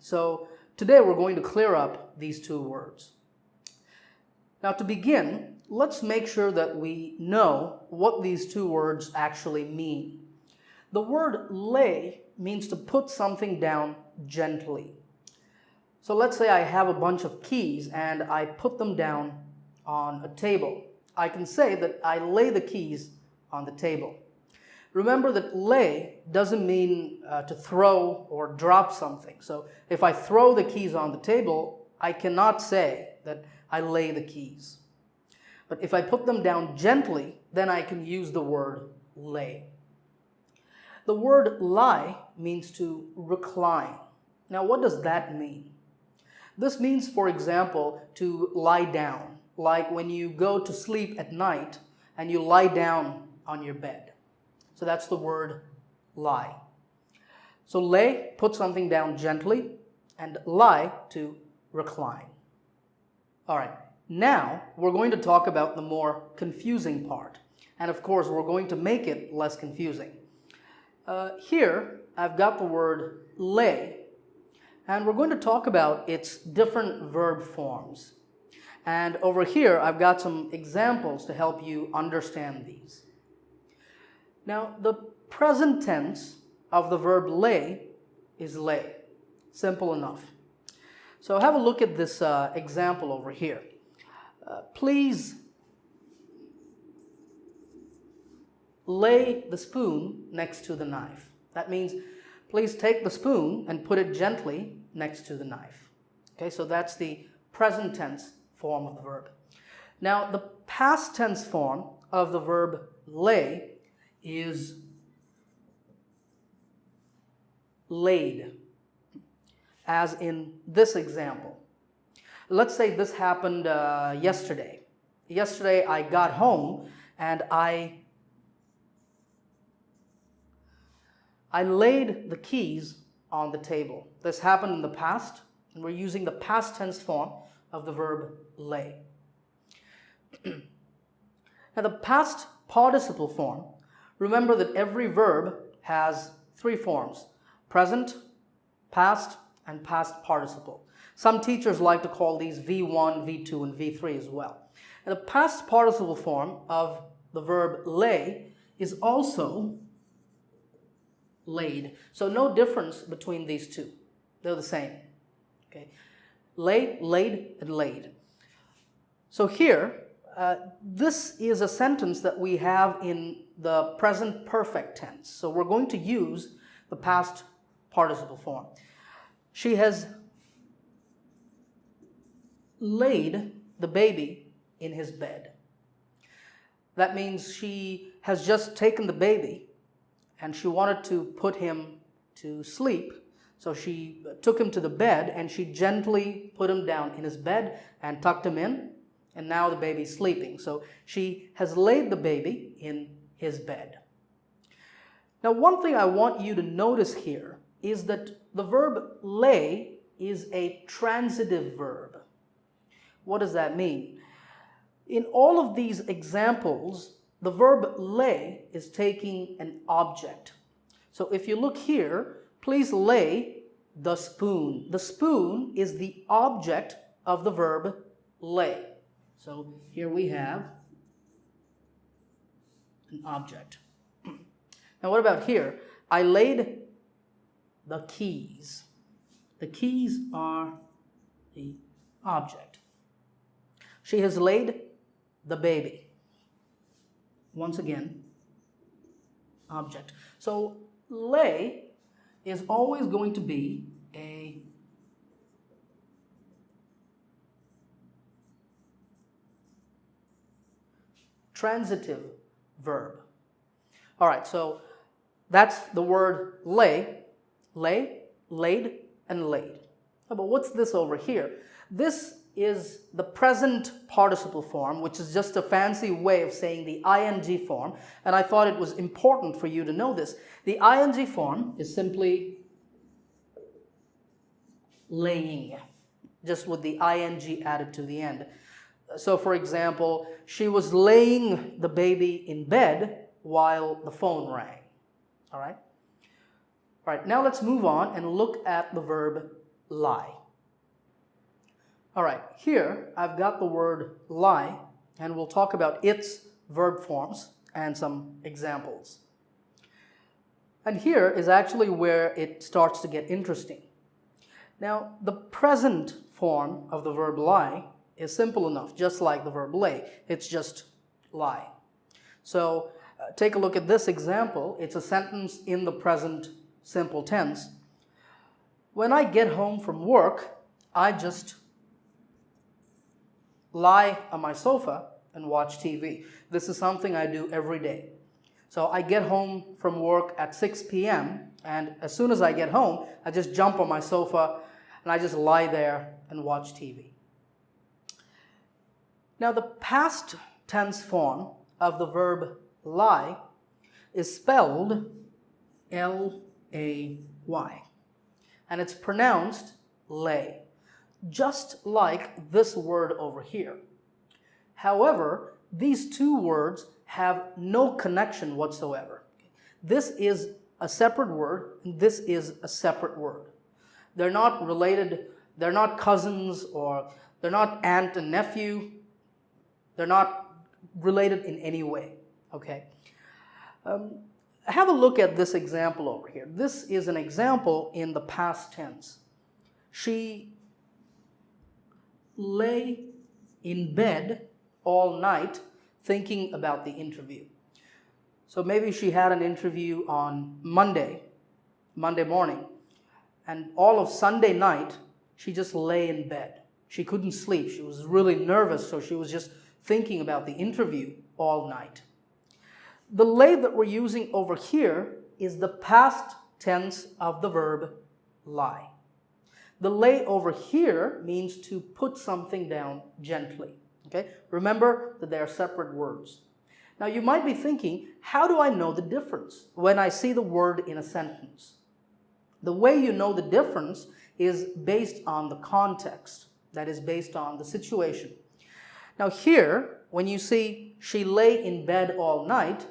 So today we're going to clear up these two words. Now to begin, let's make sure that we know what these two words actually mean. The word lay means to put something down gently. So let's say I have a bunch of keys and I put them down on a table. I can say that I lay the keys on the table. Remember that lay doesn't mean to throw or drop something. So if I throw the keys on the table, I cannot say that I lay the keys. But if I put them down gently, then I can use the word lay. The word lie means to recline. Now what does that mean? This means, for example, to lie down, like when you go to sleep at night and you lie down on your bed. So that's the word lie. So lay, put something down gently, and lie, to recline. All right, now we're going to talk about the more confusing part. And of course, we're going to make it less confusing. Here, I've got the word lay, and we're going to talk about its different verb forms. And over here, I've got some examples to help you understand these. Now, the present tense of the verb lay is lay. Simple enough. So have a look at this example over here. Please lay the spoon next to the knife. That means please take the spoon and put it gently next to the knife. Okay, so that's the present tense form of the verb. Now, the past tense form of the verb lay is laid, as in this example. Let's say this happened yesterday. Yesterday I got home and I laid the keys on the table. This happened in the past, and we're using the past tense form of the verb lay. Now the past participle form, remember that every verb has three forms: present, past, and past participle. Some teachers like to call these V1, V2, and V3 as well. And the past participle form of the verb lay is also laid. So no difference between these two. They're the same. Okay? Lay, laid, and laid. So here, this is a sentence that we have in the present perfect tense. So we're going to use the past participle form. She has laid the baby in his bed. That means she has just taken the baby and she wanted to put him to sleep. So she took him to the bed and she gently put him down in his bed and tucked him in. And now the baby's sleeping. So she has laid the baby in his bed. Now, one thing I want you to notice here is that the verb lay is a transitive verb. What does that mean? In all of these examples, the verb lay is taking an object. So if you look here, please lay the spoon. The spoon is the object of the verb lay. So here we have an object. Now what about here? I laid the keys. The keys are the object. She has laid the baby. Once again, object. So lay is always going to be a transitive verb. All right, so that's the word lay, laid, and laid. But what's this over here? This is the present participle form, which is just a fancy way of saying the ing form, and I thought it was important for you to know this. The ing form is simply laying, just with the ing added to the end. So for example, she was laying the baby in bed while the phone rang. All right? All right, now let's move on and look at the verb lie. All right, here I've got the word lie, and we'll talk about its verb forms and some examples. And here is actually where it starts to get interesting. Now, the present form of the verb lie is simple enough, just like the verb lay. It's just lie. So take a look at this example. It's a sentence in the present simple tense. When I get home from work, I just lie on my sofa and watch TV. This is something I do every day. So I get home from work at 6 p.m. and as soon as I get home, I just jump on my sofa and I just lie there and watch TV. Now the past tense form of the verb lie is spelled L-A-Y, and it's pronounced lay, just like this word over here. However, these two words have no connection whatsoever. This is a separate word, and this is a separate word. They're not related, they're not cousins, or they're not aunt and nephew. They're not related in any way, okay? Have a look at this example over here. This is an example in the past tense. She lay in bed all night thinking about the interview. So maybe she had an interview on Monday morning, and all of Sunday night, she just lay in bed. She couldn't sleep. She was really nervous, so she was just thinking about the interview all night. The lay that we're using over here is the past tense of the verb lie. The lay over here means to put something down gently. Okay? Remember that they are separate words. Now you might be thinking, how do I know the difference when I see the word in a sentence? The way you know the difference is based on the context, that is based on the situation. Now here, when you see she lay in bed all night,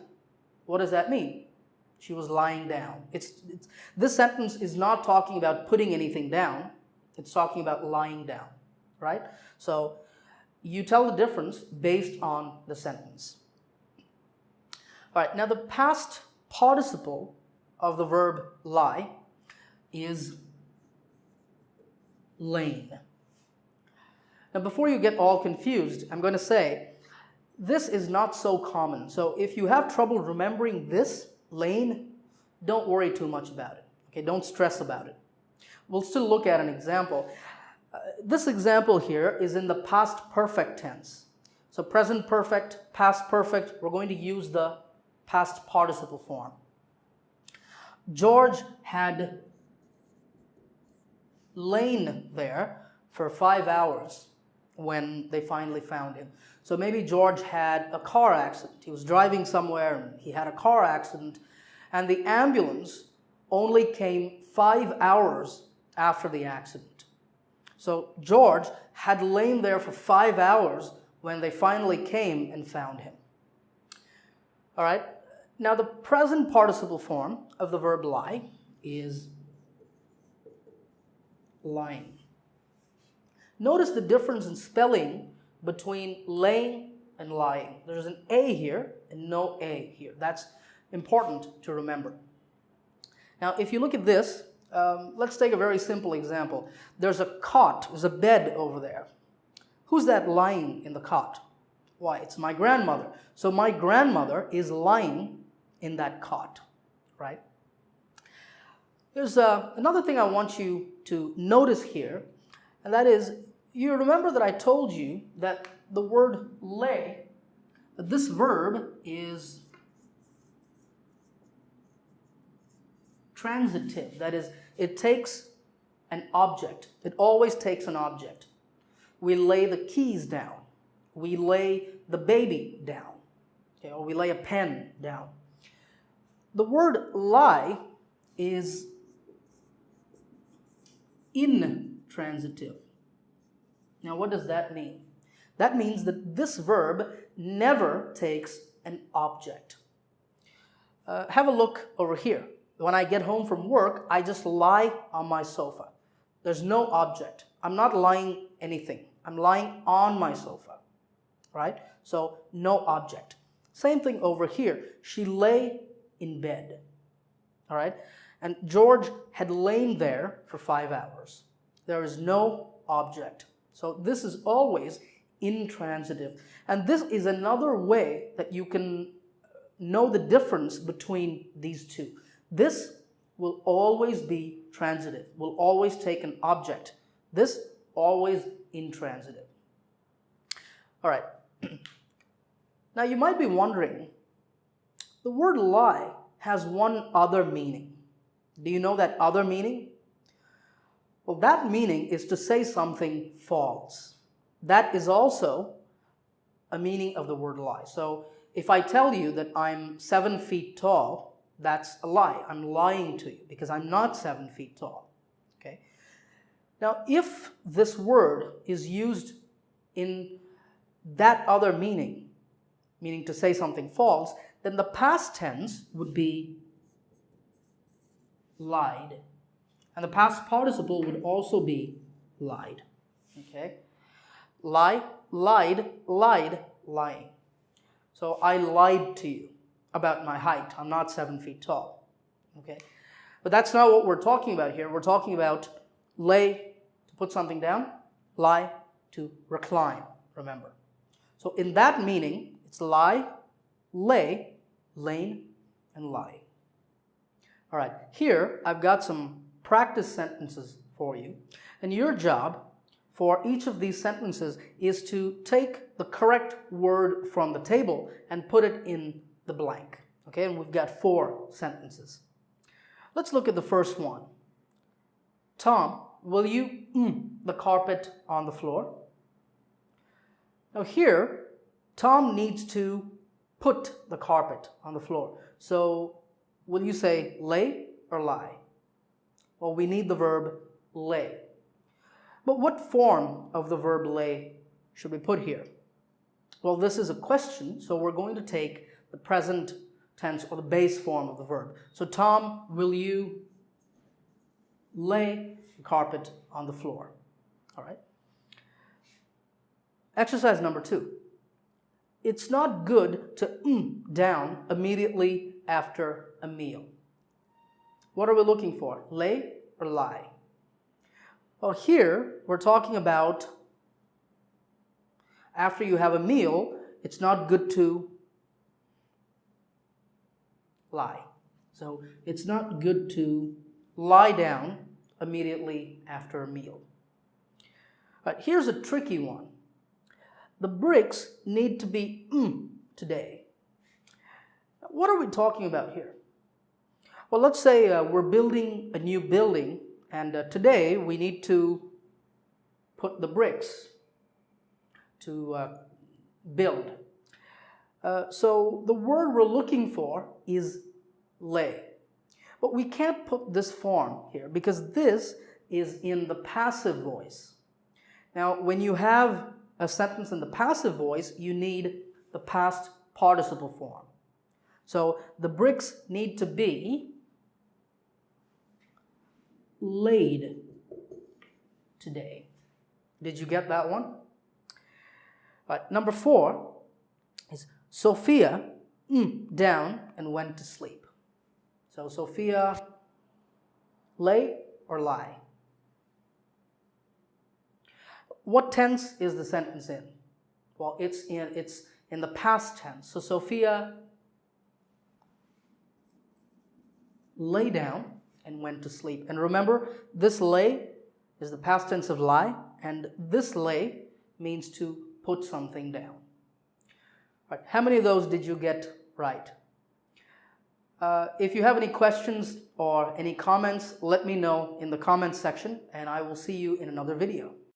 what does that mean? She was lying down. This sentence is not talking about putting anything down. It's talking about lying down, right? So you tell the difference based on the sentence. All right, now the past participle of the verb lie is lain. Now before you get all confused, I'm going to say this is not so common. So if you have trouble remembering this, lain, don't worry too much about it. Okay, don't stress about it. We'll still look at an example. This example here is in the past perfect tense. So present perfect, past perfect, we're going to use the past participle form. George had lain there for 5 hours when they finally found him. So maybe George had a car accident. He was driving somewhere and he had a car accident, and the ambulance only came 5 hours after the accident. So George had lain there for 5 hours when they finally came and found him. All right, now the present participle form of the verb lie is lying. Notice the difference in spelling between laying and lying. There's an A here and no A here. That's important to remember. Now, if you look at this, let's take a very simple example. There's a cot, there's a bed over there. Who's that lying in the cot? Why, it's my grandmother. So my grandmother is lying in that cot, right? There's another thing I want you to notice here, and that is, you remember that I told you that the word lay, this verb is transitive. That is, it takes an object. It always takes an object. We lay the keys down. We lay the baby down. Okay, or we lay a pen down. The word lie is intransitive. Now, what does that mean? That means that this verb never takes an object. Have a look over here. When I get home from work, I just lie on my sofa. There's no object. I'm not lying anything. I'm lying on my sofa, right? So no object. Same thing over here. She lay in bed, all right? And George had lain there for 5 hours. There is no object. So this is always intransitive. And this is another way that you can know the difference between these two. This will always be transitive, will always take an object. This always intransitive. All right. Now you might be wondering, the word lie has one other meaning. Do you know that other meaning? Well, that meaning is to say something false. That is also a meaning of the word lie. So if I tell you that I'm 7 feet tall, that's a lie. I'm lying to you because I'm not 7 feet tall. Okay? Now, if this word is used in that other meaning, meaning to say something false, then the past tense would be lied. And the past participle would also be lied. Okay? Lie, lied, lied, lying. So I lied to you about my height. I'm not 7 feet tall. Okay? But that's not what we're talking about here. We're talking about lay, to put something down, lie, to recline, remember. So in that meaning, it's lie, lay, lain, and lying. All right, here I've got some practice sentences for you. And your job for each of these sentences is to take the correct word from the table and put it in the blank. Okay, and we've got 4 sentences. Let's look at the first one. Tom, will you the carpet on the floor? Now here, Tom needs to put the carpet on the floor. So will you say lay or lie? Well, we need the verb lay. But what form of the verb lay should we put here? Well, this is a question, so we're going to take the present tense or the base form of the verb. So Tom, will you lay the carpet on the floor? All right. Exercise number 2. It's not good to down immediately after a meal. What are we looking for? Lay or lie? Well, here we're talking about after you have a meal, it's not good to lie. So it's not good to lie down immediately after a meal. But here's a tricky one. The bricks need to be today. What are we talking about here? Well, let's say we're building a new building and today we need to put the bricks to build. So the word we're looking for is lay. But we can't put this form here because this is in the passive voice. Now, when you have a sentence in the passive voice, you need the past participle form. So the bricks need to be laid today. Did you get that one? Number 4 is Sophia down and went to sleep. So Sophia, lay or lie? What tense is the sentence in? Well, it's in the past tense. So Sophia lay down and went to sleep. And remember, this lay is the past tense of lie, and this lay means to put something down. Right. How many of those did you get right? If you have any questions or any comments, let me know in the comments section, and I will see you in another video.